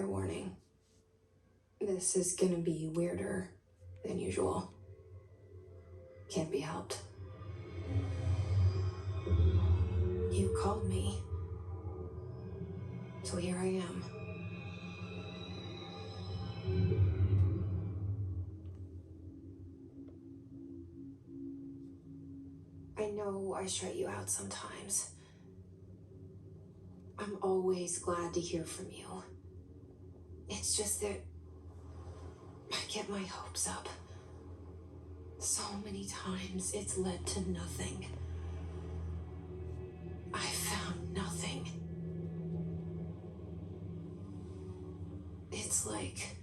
Fair warning. This is gonna be weirder than usual. Can't be helped. You called me. So here I am. I know I shut you out sometimes. I'm always glad to hear from you. It's just that I get my hopes up. So many times it's led to nothing. I found nothing. It's like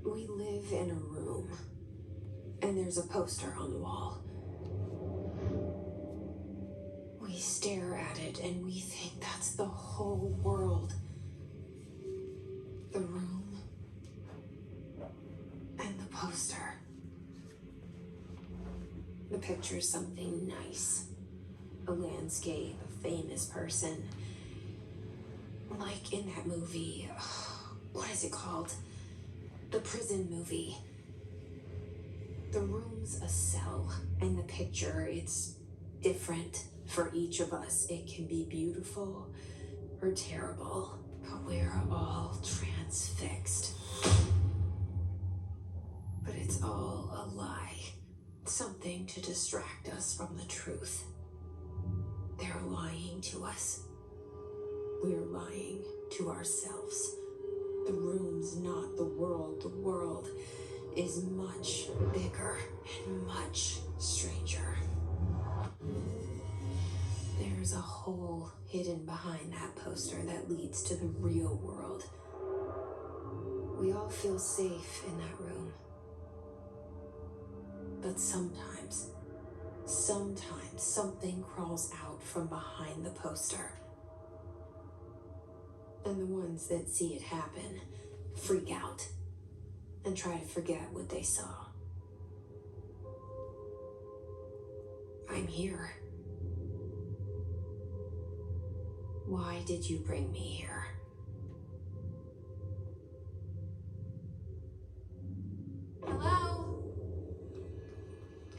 we live in a room and there's a poster on the wall. We stare at it and we think that's the whole world. The room and the poster. The picture's something nice. A landscape, a famous person. Like in that movie, what is it called? The prison movie. The room's a cell, and the picture, it's different for each of us. It can be beautiful or terrible, but we're all transfixed. But it's all a lie. Something to distract us from the truth. They're lying to us. We're lying to ourselves. The room's not the world. The world is much bigger and much stranger. There's a hole hidden behind that poster that leads to the real world. We all feel safe in that room. But sometimes something crawls out from behind the poster. And the ones that see it happen freak out and try to forget what they saw. I'm here. Why did you bring me here? Hello?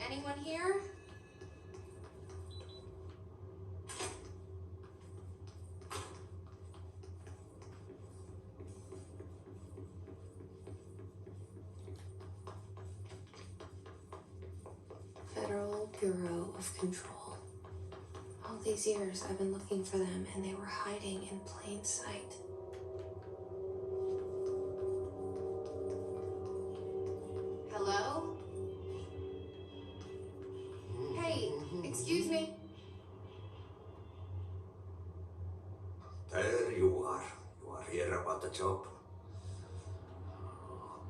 Anyone here? Federal Bureau of Control. All these years I've been looking for them and they were hiding in plain sight. Hello? Hey, excuse me. There you are. You are here about the job.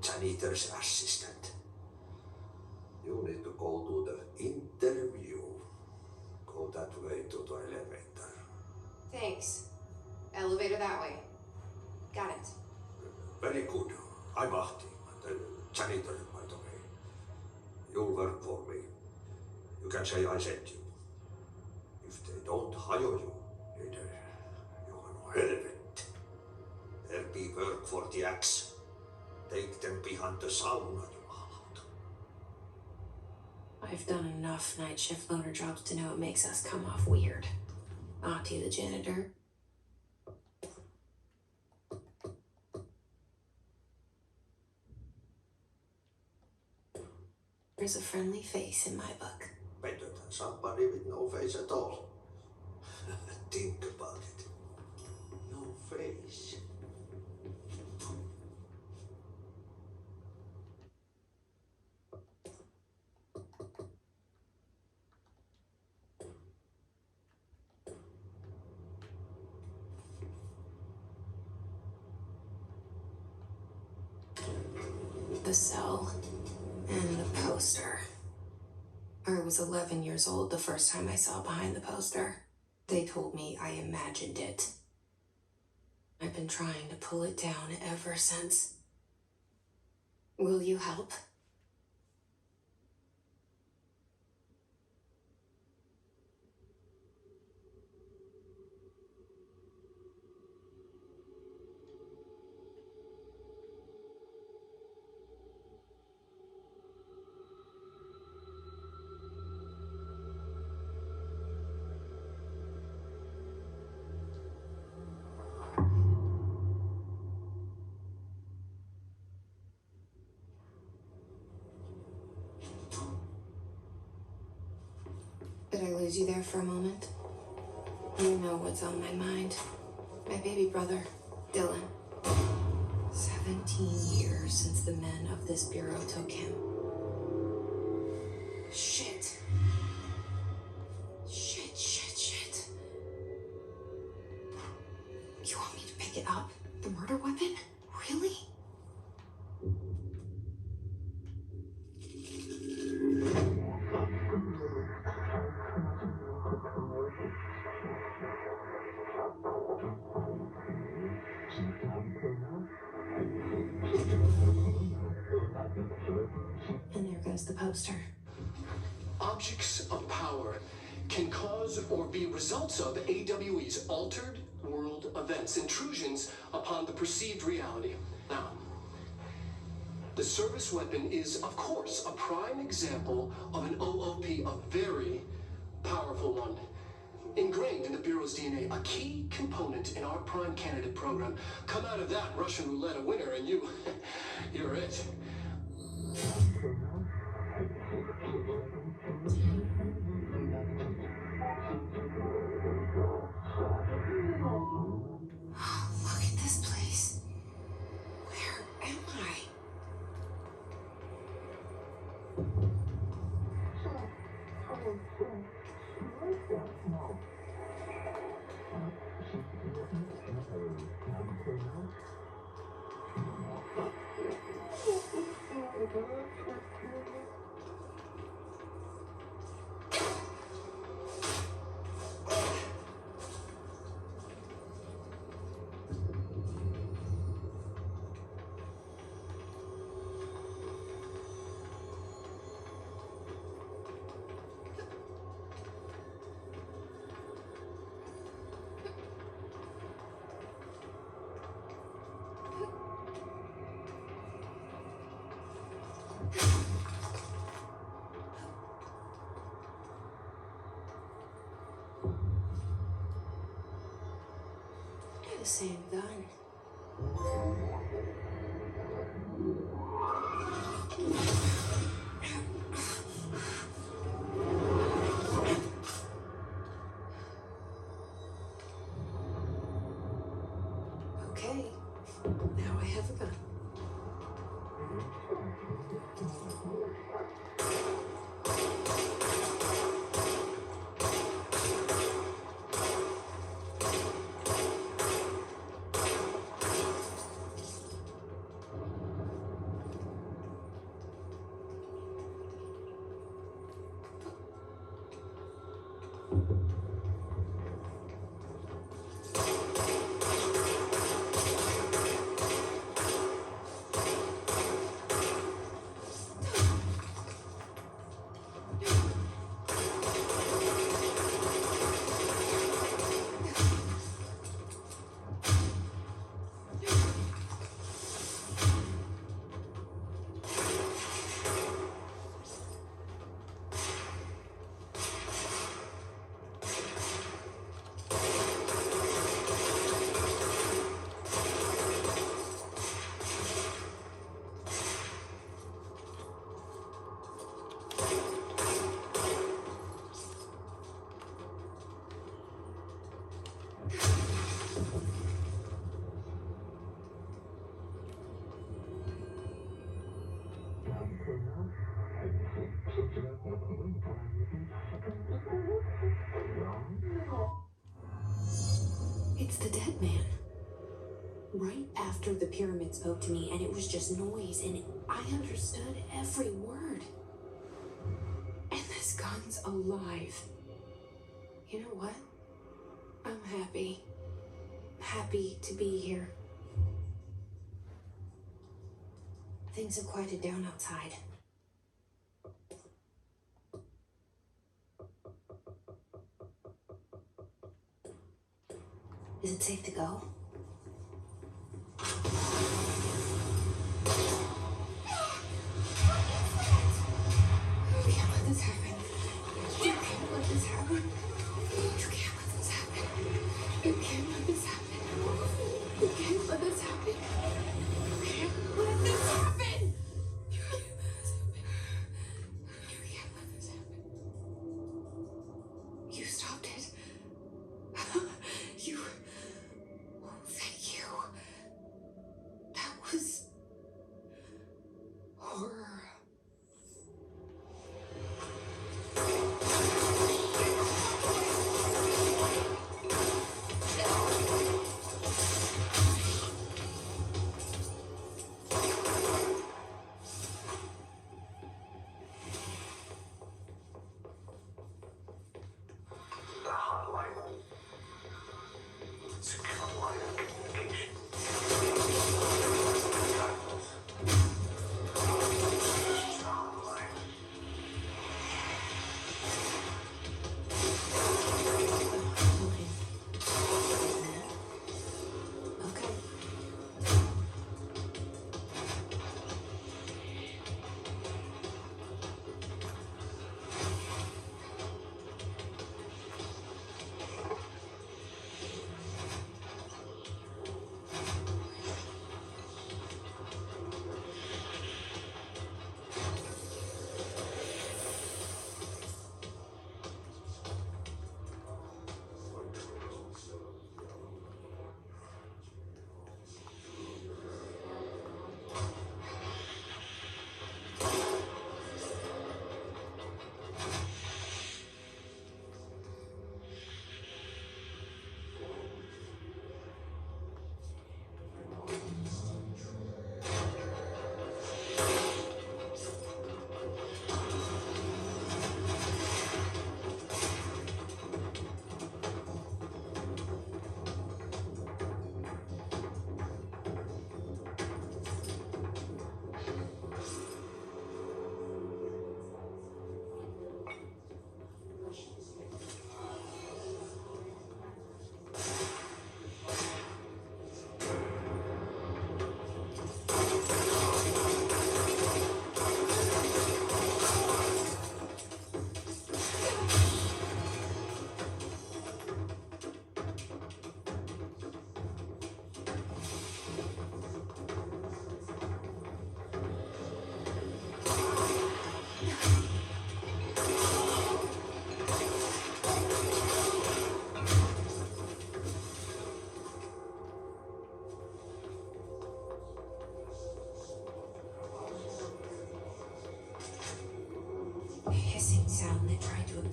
Janitor's assistant. You need to go to the interview. Go that way to the elevator. Thanks. Elevator that way. Got it. Very good. I'm Ahti, the janitor, by the way. You'll work for me. You can say I sent you. If they don't hire you, either you are helvet. There'll be work for the axe. Take them behind the sauna, you out. I've done enough night shift loaner jobs to know it makes us come off weird. Ahti the janitor. There's a friendly face in my book. Better than somebody with no face at all. Think about it. No face. The cell and the poster. I was 11 years old the first time I saw behind the poster. They told me I imagined it. I've been trying to pull it down ever since. Will you help? Did I lose you there for a moment? You know what's on my mind. My baby brother, Dylan. 17 years since the men of this bureau took him. Shit. Shit. You want me to pick it up? The murder weapon? Really? And there goes the poster. Objects of power can cause or be results of AWE's altered world events, intrusions upon the perceived reality. Now, the service weapon is, of course, a prime example of an OOP, a very powerful one. Ingrained in the Bureau's DNA, a key component in our prime candidate program. Come out of that Russian roulette a winner and you're it. Look at this place. Where am I? The same gun. Okay, now I have a gun. It's the dead man. Right after the pyramid spoke to me, and it was just noise, and I understood every word. And this gun's alive. You know what? I'm happy. Happy to be here. Things have quieted down outside. Is it safe to go? You can't let this happen. You can't let this happen. You can't let this happen. You can't let this happen. You can't let this happen. You can't let this happen. You can't let this happen. You can't let this happen.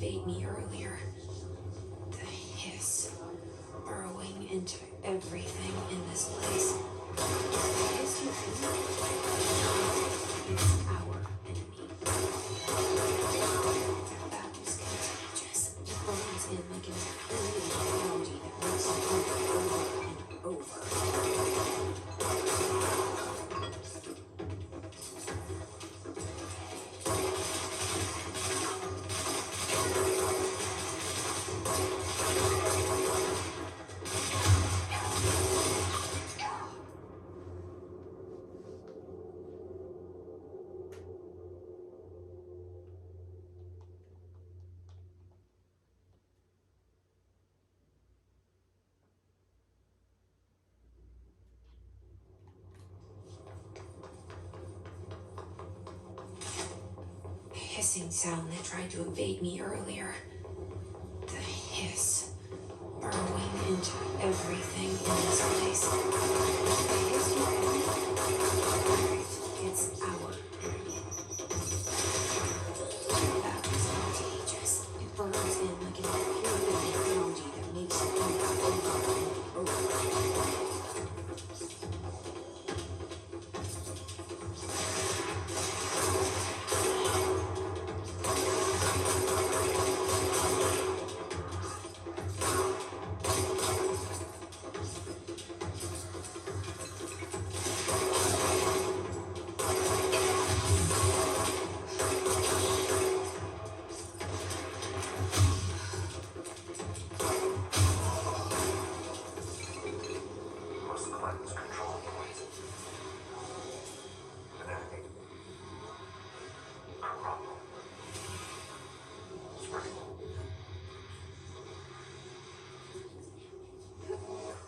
invade me earlier. The hiss burrowing into everything in this place. The hiss you feel is our enemy. That was contagious. It burns in like an infuriating technology that makes you over and over. Hissing sound that tried to invade me earlier. The hiss burrowing into everything in this place. The hiss you feel, it's our enemy. That was contagious. It burns in like an infuriating technology that makes you over and over.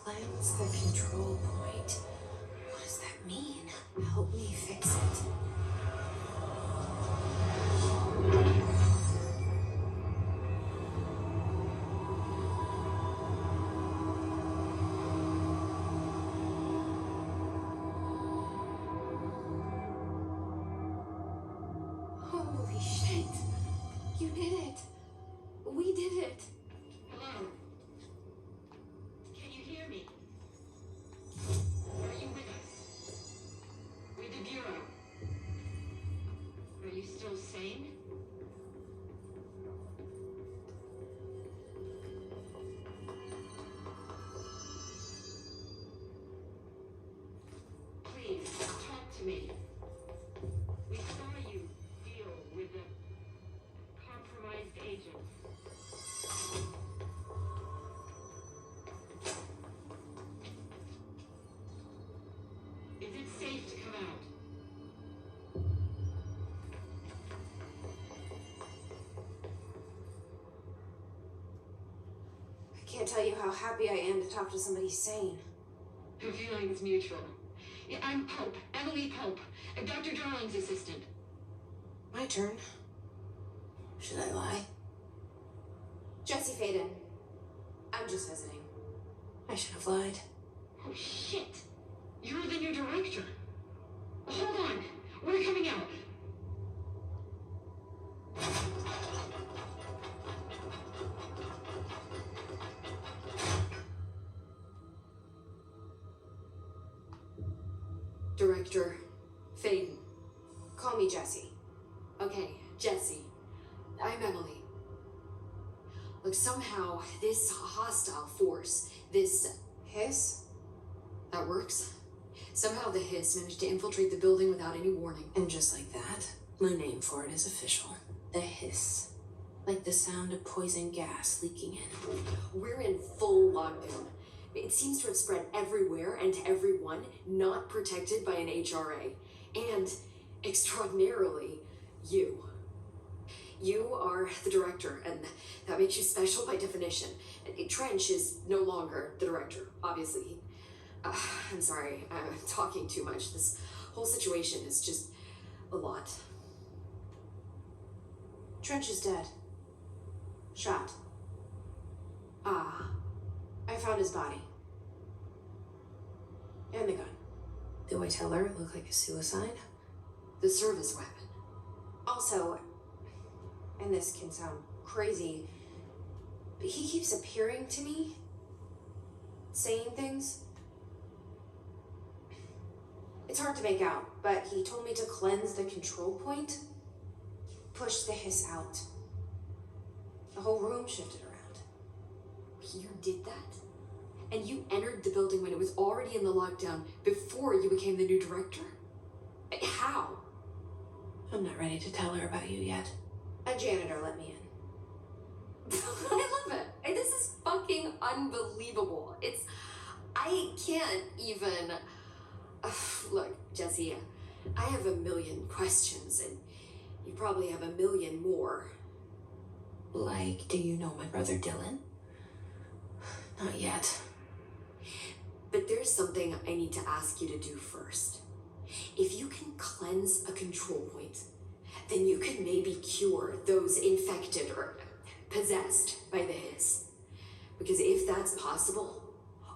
Cleanse the control point. What does that mean? Help me fix it. Holy shit! You did it! We did it! Hello? Can you hear me? Are you with us? With the Bureau? Are you still sane? Please, talk to me. We saw you deal with the compromised agents. Is it safe to come out? I can't tell you how happy I am to talk to somebody sane. The feeling's mutual. Yeah, I'm Pope, Emily Pope, Dr. Darling's assistant. My turn. Should I lie? Jesse Faden. I'm just visiting. I should have lied. Oh, shit. You're the new director. Hold on. We're coming out. Director Faden. Call me Jesse. Okay, Jesse. I'm Emily. Look, somehow this hostile force, this Hiss? that works. Somehow the hiss managed to infiltrate the building without any warning. And just like that, my name for it is official. The hiss. Like the sound of poison gas leaking in. We're in full lockdown. It seems to have spread everywhere and to everyone not protected by an HRA. And, extraordinarily, you. You are the director, and that makes you special by definition. Trench is no longer the director, obviously. I'm sorry, I'm talking too much. This whole situation is just a lot. Trench is dead. Shot. Ah, I found his body. And the gun. Do I tell her it looked like a suicide? the service weapon. Also, and this can sound crazy. But he keeps appearing to me, saying things. It's hard to make out, but he told me to cleanse the control point, push the hiss out. The whole room shifted around. You did that? And you entered the building when it was already in the lockdown before you became the new director? How? I'm not ready to tell her about you yet. A janitor let me in. I love it. This is fucking unbelievable. I can't even... Look, Jesse, I have a million questions, and you probably have a million more. Like, do you know my brother Dylan? Not yet. But there's something I need to ask you to do first. If you can cleanse a control point, then you can maybe cure those infected or possessed by the hiss. Because if that's possible,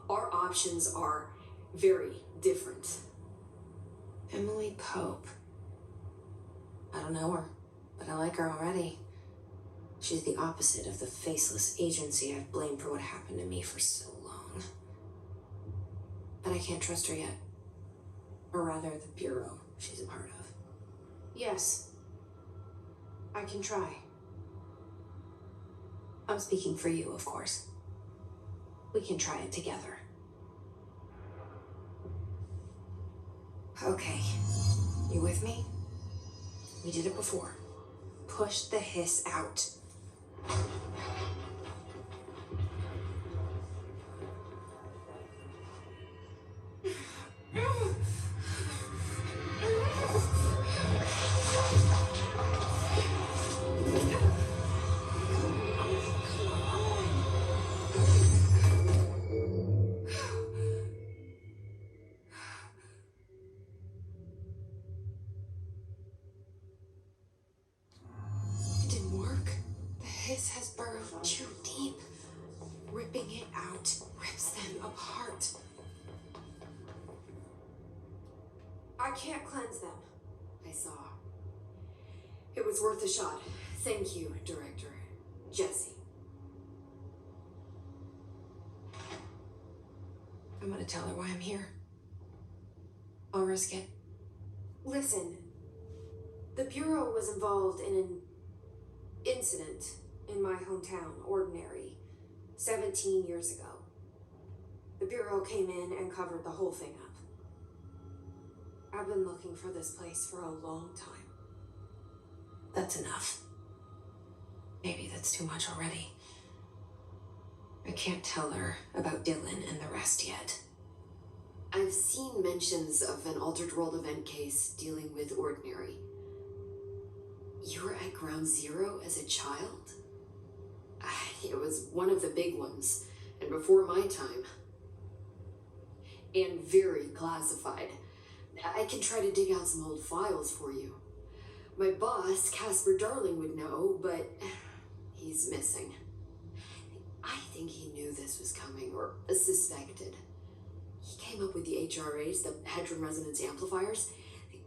our options are very different. Emily Pope. I don't know her, but I like her already. She's the opposite of the faceless agency I've blamed for what happened to me for so long. But I can't trust her yet. Or rather, the bureau she's a part of. Yes, I can try. I'm speaking for you, of course. We can try it together. Okay, you with me? We did it before. Push the hiss out. It didn't work. The hiss has burrowed too deep. Ripping it out rips them apart. I can't cleanse them. I saw. It was worth a shot. Thank you, Director Jesse. I'm gonna tell her why I'm here. I'll risk it. Listen, the Bureau was involved in an incident in my hometown, Ordinary, 17 years ago. The Bureau came in and covered the whole thing up. I've been looking for this place for a long time. That's enough. Maybe that's too much already. I can't tell her about Dylan and the rest yet. I've seen mentions of an Altered World event case dealing with Ordinary. You were at Ground Zero as a child? It was one of the big ones, and before my time. And very classified. I can try to dig out some old files for you. My boss, Casper Darling, would know, but he's missing. I think he knew this was coming, or suspected. He came up with the HRAs, the Hedron Resonance Amplifiers.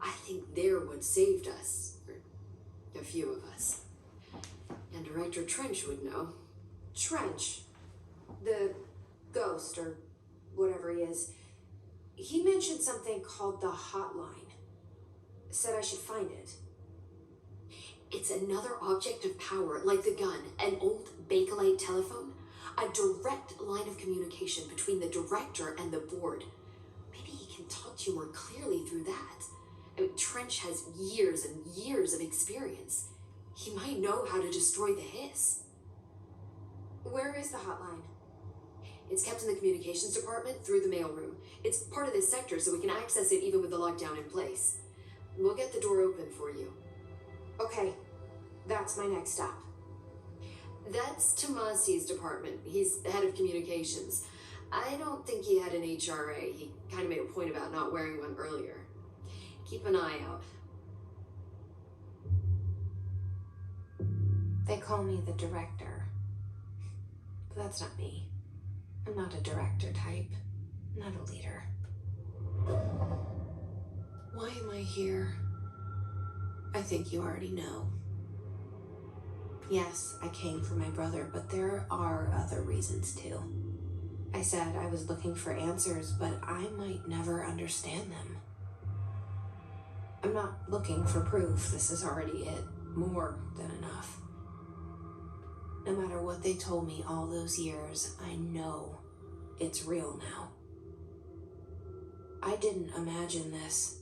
I think they're what saved us, or a few of us. And Director Trench would know. Trench, the ghost, or whatever he is, he mentioned something called the hotline. Said I should find it. It's another object of power, like the gun, an old Bakelite telephone, a direct line of communication between the director and the board. Maybe he can talk to you more clearly through that. I mean, Trench has years and years of experience. He might know how to destroy the hiss. Where is the hotline? It's kept in the communications department through the mailroom. It's part of this sector, so we can access it even with the lockdown in place. We'll get the door open for you. Okay, that's my next stop. That's Tomasi's department. He's the head of communications. I don't think he had an HRA. He kind of made a point about not wearing one earlier. Keep an eye out. They call me the director. But that's not me. I'm not a director type. I'm not a leader. Why am I here? I think you already know. Yes, I came for my brother, but there are other reasons too. I said I was looking for answers, but I might never understand them. I'm not looking for proof. This is already it. More than enough. No matter what they told me all those years, I know it's real now. I didn't imagine this.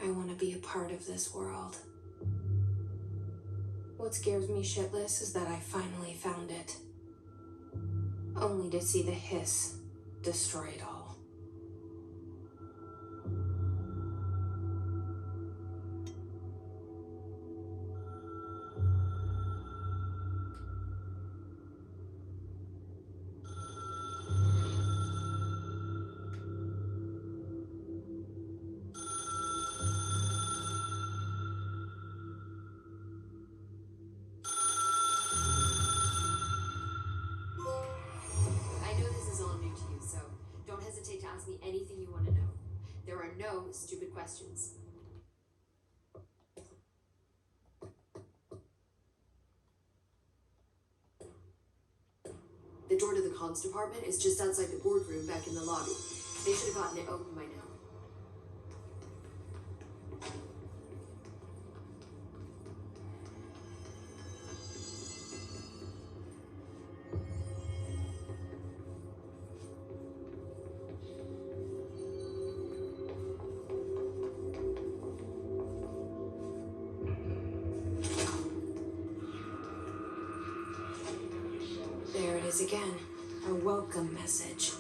I want to be a part of this world. What scares me shitless is that I finally found it. Only to see the hiss destroy it all. To ask me anything you want to know. There are no stupid questions. The door to the comms department is just outside the boardroom back in the lobby. They should have gotten it open by now. There it is again, a welcome message.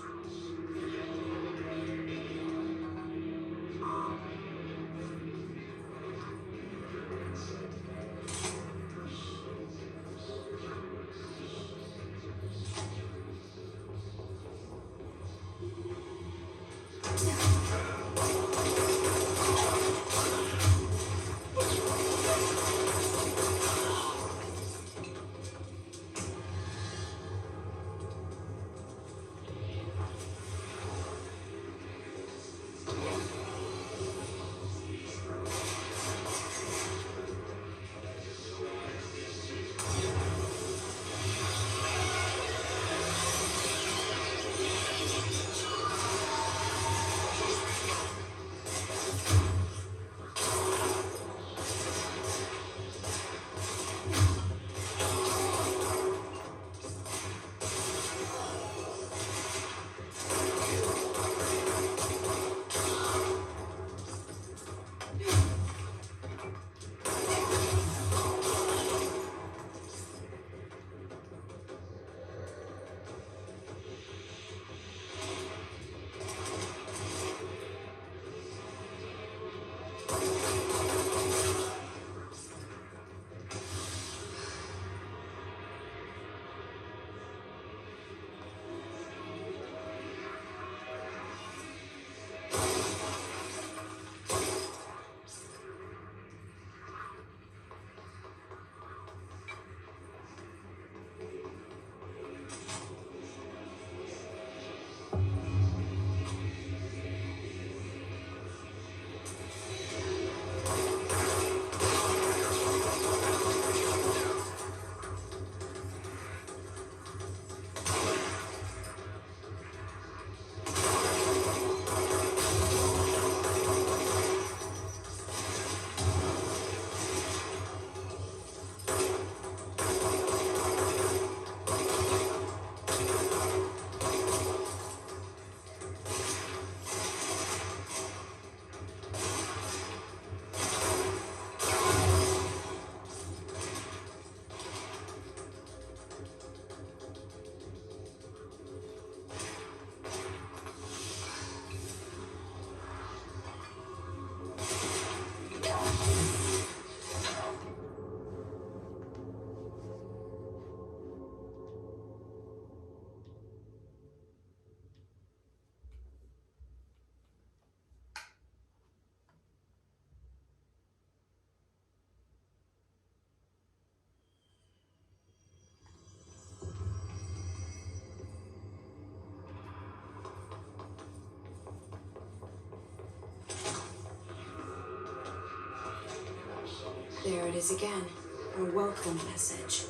There it is again, A welcome message.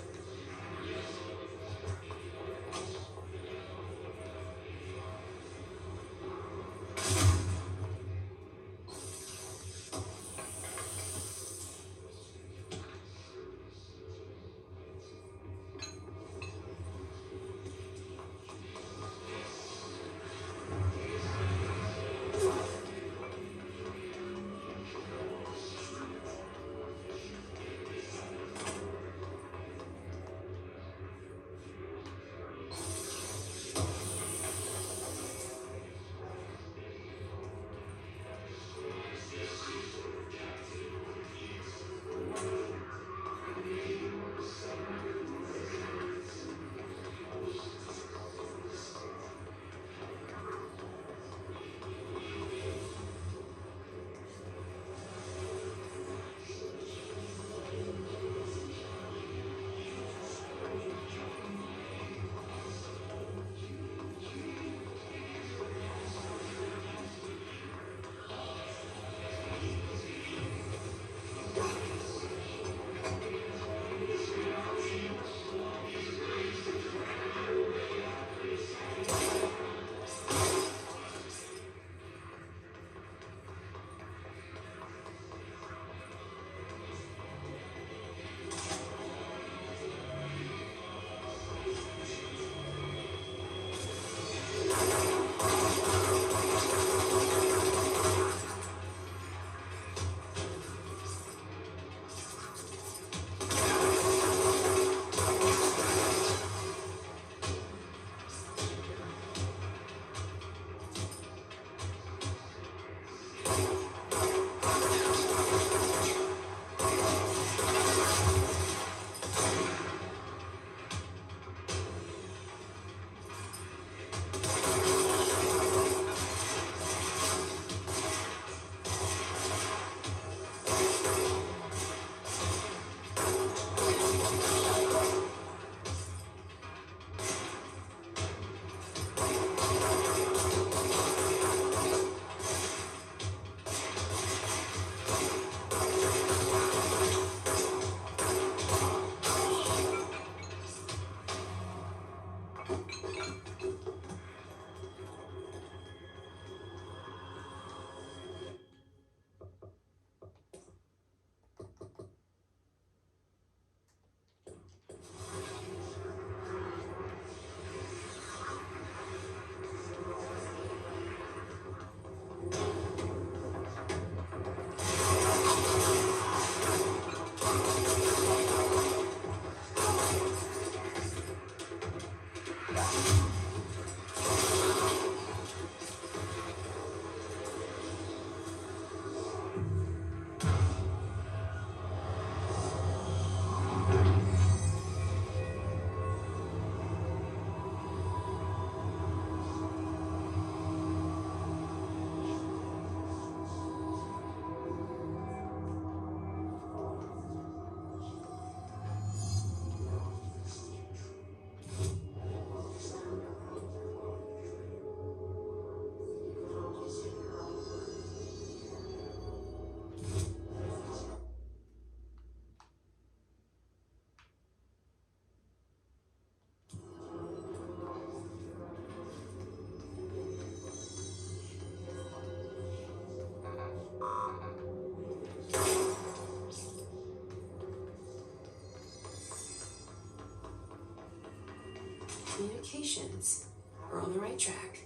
Communications. We're on the right track.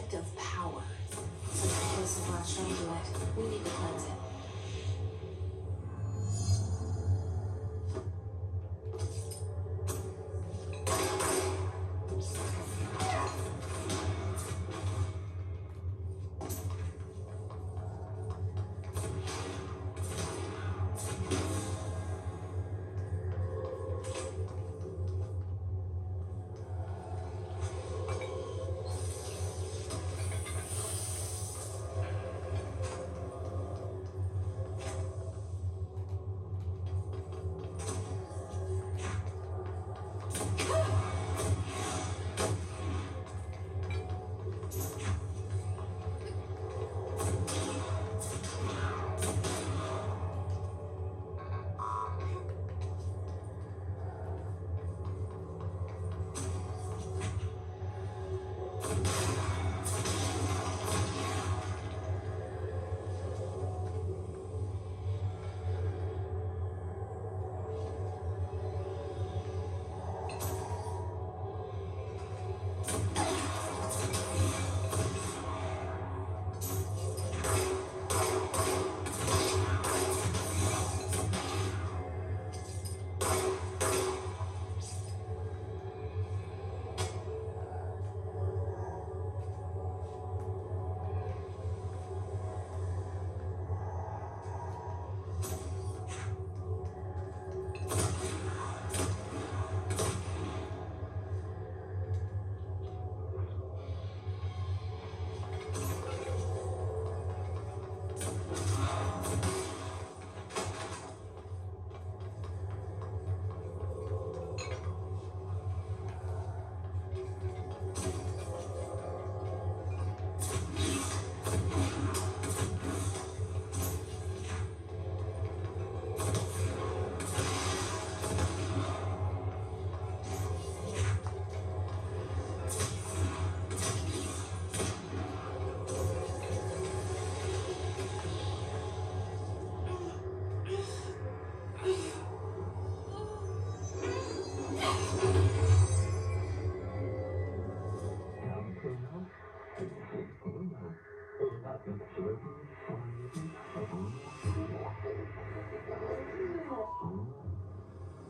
aspect of power. It's like the place of latched onto it. We need to cleanse it.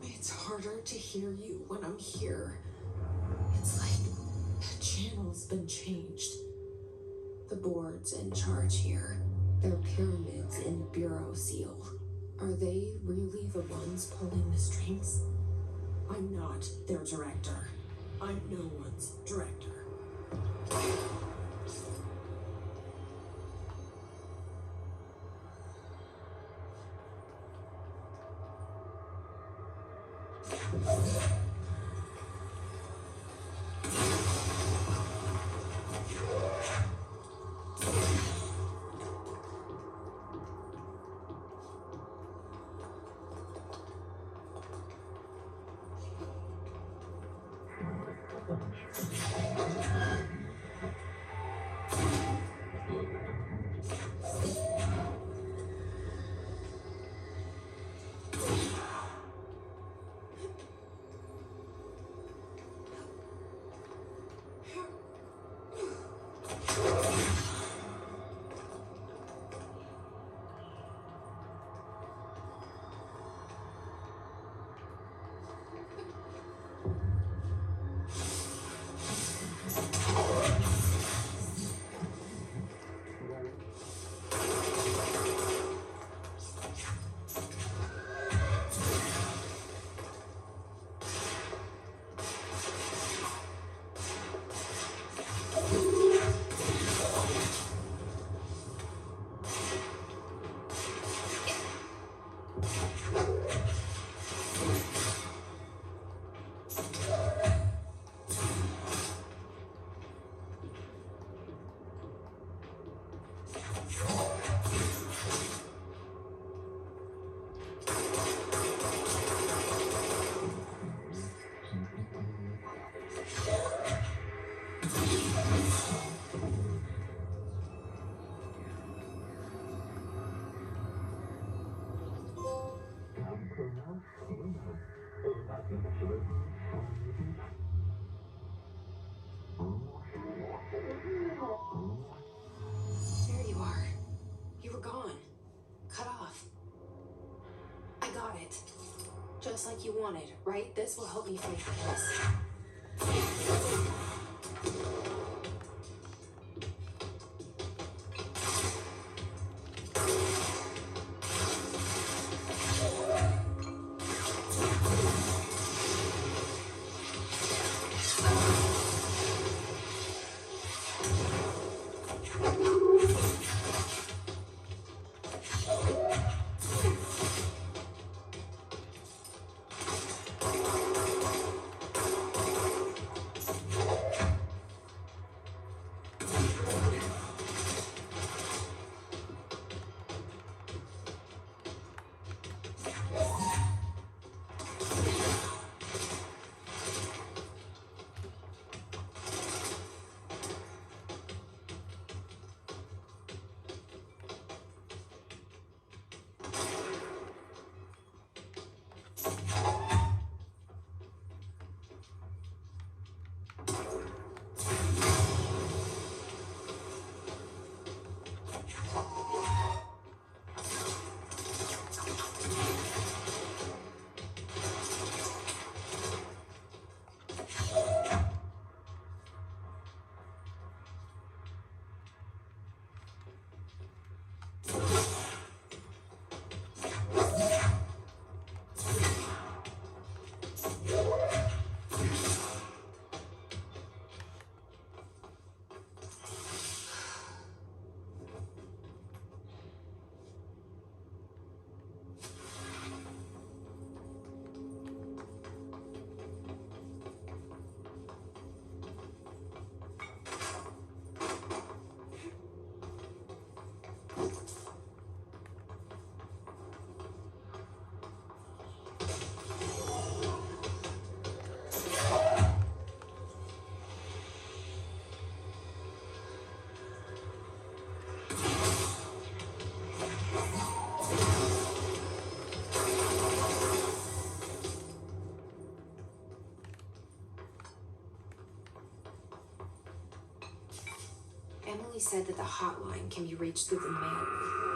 It's harder to hear you when I'm here. It's like the channel's been changed. The board's in charge here. They're pyramids in Bureau Seal. Are they really the ones pulling the strings? I'm not their director. I'm no one's director. got it. Just like you wanted, right? This will help me finish this. Emily said that the hotline can be reached through the mail.